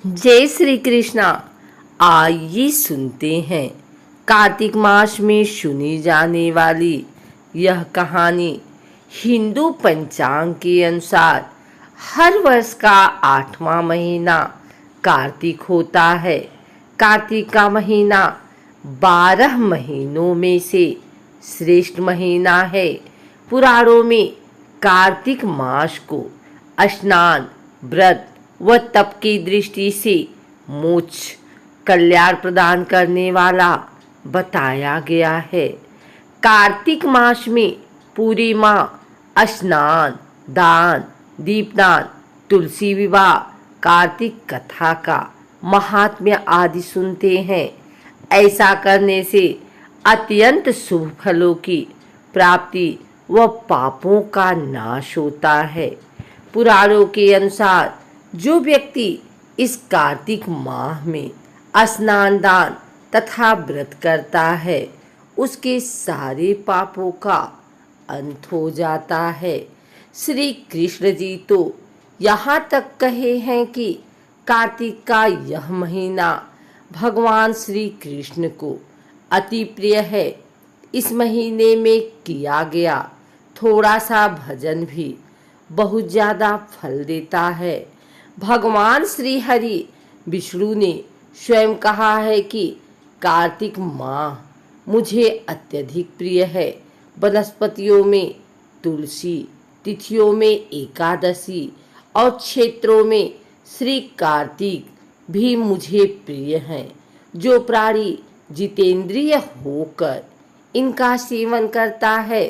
जय श्री कृष्णा। आइए सुनते हैं कार्तिक मास में सुनी जाने वाली यह कहानी। हिंदू पंचांग के अनुसार हर वर्ष का 8वां महीना कार्तिक होता है। कार्तिक का महीना 12 महीनों में से श्रेष्ठ महीना है। पुराणों में कार्तिक मास को स्नान, व्रत व तप की दृष्टि से मोक्ष, कल्याण प्रदान करने वाला बताया गया है। कार्तिक मास में पूर्णिमा, स्नान, दान, दीपदान, तुलसी विवाह, कार्तिक कथा का महात्म्य आदि सुनते हैं। ऐसा करने से अत्यंत शुभ फलों की प्राप्ति व पापों का नाश होता है। पुराणों के अनुसार जो व्यक्ति इस कार्तिक माह में स्नान, दान तथा व्रत करता है उसके सारे पापों का अंत हो जाता है। श्री कृष्ण जी तो यहाँ तक कहे हैं कि कार्तिक का यह महीना भगवान श्री कृष्ण को अति प्रिय है। इस महीने में किया गया थोड़ा सा भजन भी बहुत ज़्यादा फल देता है। भगवान श्री हरि विष्णु ने स्वयं कहा है कि कार्तिक माह मुझे अत्यधिक प्रिय है। वनस्पतियों में तुलसी, तिथियों में एकादशी और क्षेत्रों में श्री कार्तिक भी मुझे प्रिय हैं। जो प्राणी जितेंद्रिय होकर इनका सेवन करता है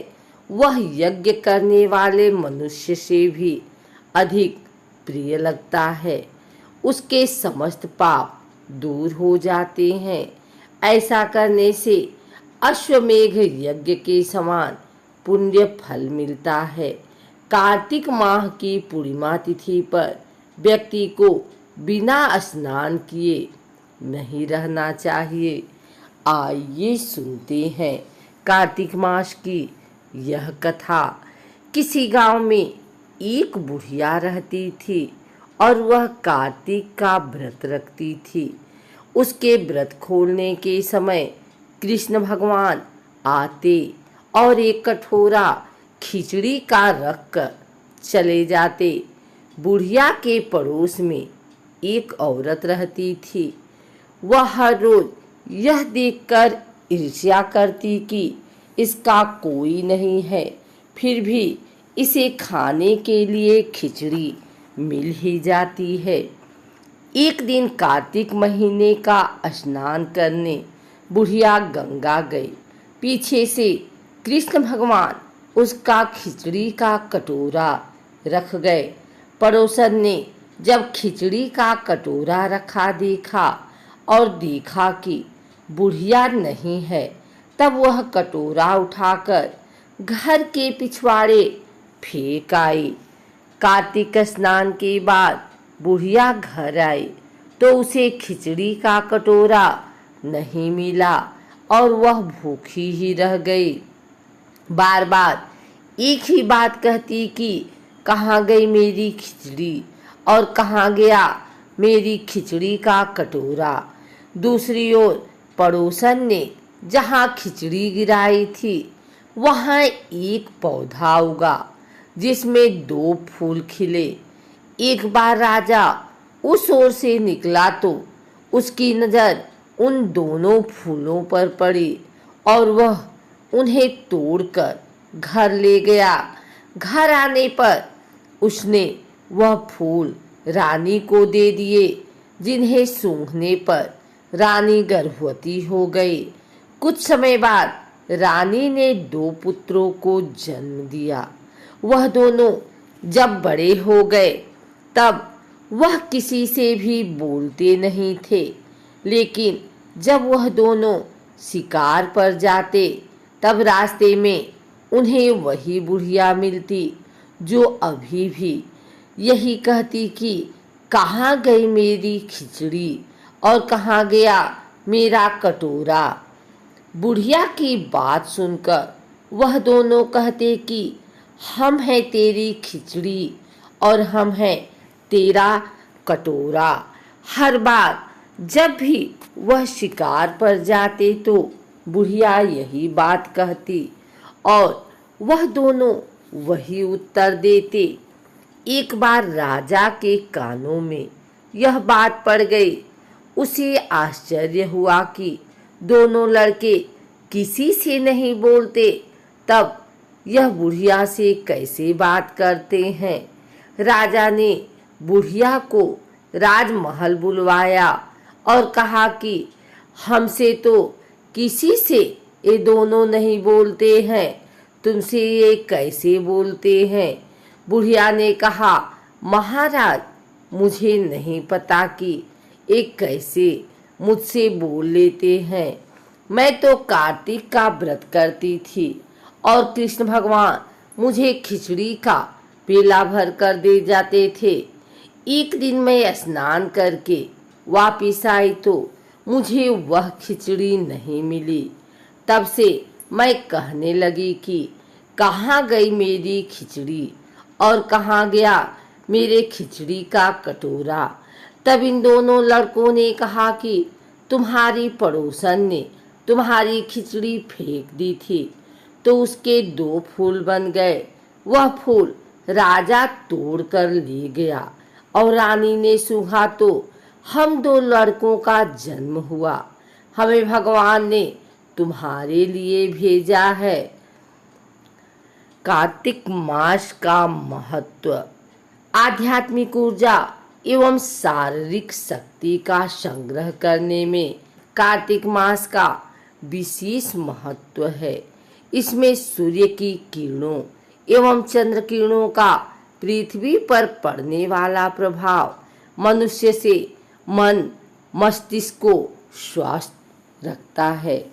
वह यज्ञ करने वाले मनुष्य से भी अधिक प्रिय लगता है। उसके समस्त पाप दूर हो जाते हैं। ऐसा करने से अश्वमेघ यज्ञ के समान पुण्य फल मिलता है। कार्तिक माह की पूर्णिमा तिथि पर व्यक्ति को बिना स्नान किए नहीं रहना चाहिए। आइए सुनते हैं कार्तिक मास की यह कथा। किसी गांव में एक बुढ़िया रहती थी और वह कार्तिक का व्रत रखती थी। उसके व्रत खोलने के समय कृष्ण भगवान आते और एक कटोरा खिचड़ी का रख कर चले जाते। बुढ़िया के पड़ोस में एक औरत रहती थी। वह हर रोज यह देखकर ईर्ष्या करती कि इसका कोई नहीं है, फिर भी इसे खाने के लिए खिचड़ी मिल ही जाती है। एक दिन कार्तिक महीने का स्नान करने बुढ़िया गंगा गई। पीछे से कृष्ण भगवान उसका खिचड़ी का कटोरा रख गए। पड़ोसन ने जब खिचड़ी का कटोरा रखा देखा और देखा कि बुढ़िया नहीं है, तब वह कटोरा उठाकर घर के पिछवाड़े फेंक आई। कार्तिक स्नान के बाद बुढ़िया घर आई तो उसे खिचड़ी का कटोरा नहीं मिला और वह भूखी ही रह गई। बार बार एक ही बात कहती कि कहाँ गई मेरी खिचड़ी और कहाँ गया मेरी खिचड़ी का कटोरा। दूसरी ओर पड़ोसन ने जहाँ खिचड़ी गिराई थी वहाँ एक पौधा उगा जिसमें 2 फूल खिले। एक बार राजा उस ओर से निकला तो उसकी नज़र उन दोनों फूलों पर पड़ी और वह उन्हें तोड़कर घर ले गया। घर आने पर उसने वह फूल रानी को दे दिए, जिन्हें सूंघने पर रानी गर्भवती हो गई। कुछ समय बाद रानी ने 2 पुत्रों को जन्म दिया। वह दोनों जब बड़े हो गए तब वह किसी से भी बोलते नहीं थे, लेकिन जब वह दोनों शिकार पर जाते तब रास्ते में उन्हें वही बुढ़िया मिलती जो अभी भी यही कहती कि कहाँ गई मेरी खिचड़ी और कहाँ गया मेरा कटोरा। बुढ़िया की बात सुनकर वह दोनों कहते कि हम हैं तेरी खिचड़ी और हम हैं तेरा कटोरा। हर बार जब भी वह शिकार पर जाते तो बुढ़िया यही बात कहती और वह दोनों वही उत्तर देते। एक बार राजा के कानों में यह बात पड़ गई। उसे आश्चर्य हुआ कि दोनों लड़के किसी से नहीं बोलते, तब यह बुढ़िया से कैसे बात करते हैं। राजा ने बुढ़िया को राजमहल बुलवाया और कहा कि हमसे तो किसी से ये दोनों नहीं बोलते हैं, तुमसे ये कैसे बोलते हैं। बुढ़िया ने कहा, महाराज, मुझे नहीं पता कि ये कैसे मुझसे बोल लेते हैं। मैं तो कार्तिक का व्रत करती थी और कृष्ण भगवान मुझे खिचड़ी का पेला भर कर दे जाते थे। एक दिन मैं स्नान करके वापिस आई तो मुझे वह खिचड़ी नहीं मिली। तब से मैं कहने लगी कि कहाँ गई मेरी खिचड़ी और कहाँ गया मेरे खिचड़ी का कटोरा। तब इन दोनों लड़कों ने कहा कि तुम्हारी पड़ोसन ने तुम्हारी खिचड़ी फेंक दी थी तो उसके 2 फूल बन गए। वह फूल राजा तोड़ कर ले गया और रानी ने सूंघा तो हम 2 लड़कों का जन्म हुआ। हमें भगवान ने तुम्हारे लिए भेजा है। कार्तिक मास का महत्व। आध्यात्मिक ऊर्जा एवं शारीरिक शक्ति का संग्रह करने में कार्तिक मास का विशेष महत्व है। इसमें सूर्य की किरणों एवं चंद्र किरणों का पृथ्वी पर पड़ने वाला प्रभाव मनुष्य से मन मस्तिष्क को स्वस्थ रखता है।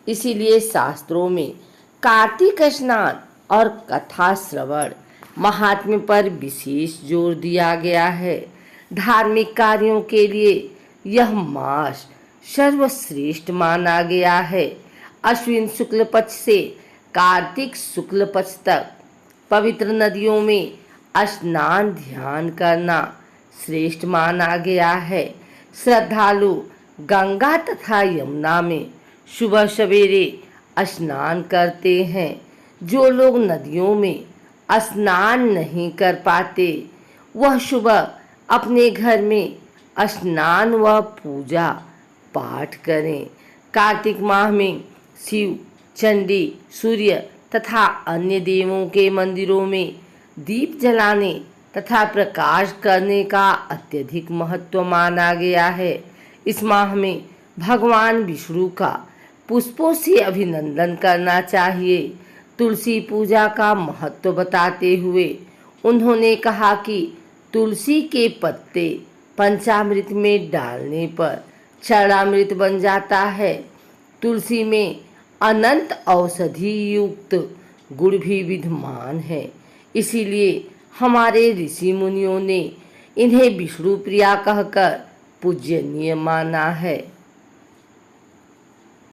इसीलिए शास्त्रों में कार्तिक स्नान और कथा श्रवण महात्म्य पर विशेष जोर दिया गया है। धार्मिक कार्यों के लिए यह मास सर्वश्रेष्ठ माना गया है। अश्विन शुक्ल पक्ष से कार्तिक शुक्ल पक्ष तक पवित्र नदियों में स्नान ध्यान करना श्रेष्ठ माना गया है। श्रद्धालु गंगा तथा यमुना में सुबह सवेरे स्नान करते हैं। जो लोग नदियों में स्नान नहीं कर पाते वह सुबह अपने घर में स्नान व पूजा पाठ करें। कार्तिक माह में शिव, चंडी, सूर्य तथा अन्य देवों के मंदिरों में दीप जलाने तथा प्रकाश करने का अत्यधिक महत्व माना गया है। इस माह में भगवान विष्णु का पुष्पों से अभिनंदन करना चाहिए। तुलसी पूजा का महत्व बताते हुए उन्होंने कहा कि तुलसी के पत्ते पंचामृत में डालने पर चरणामृत बन जाता है। तुलसी में अनंत औषधि युक्त गुण भी विद्यमान है। इसीलिए हमारे ऋषि मुनियों ने इन्हें विष्णु प्रिया कहकर पूजनीय माना है।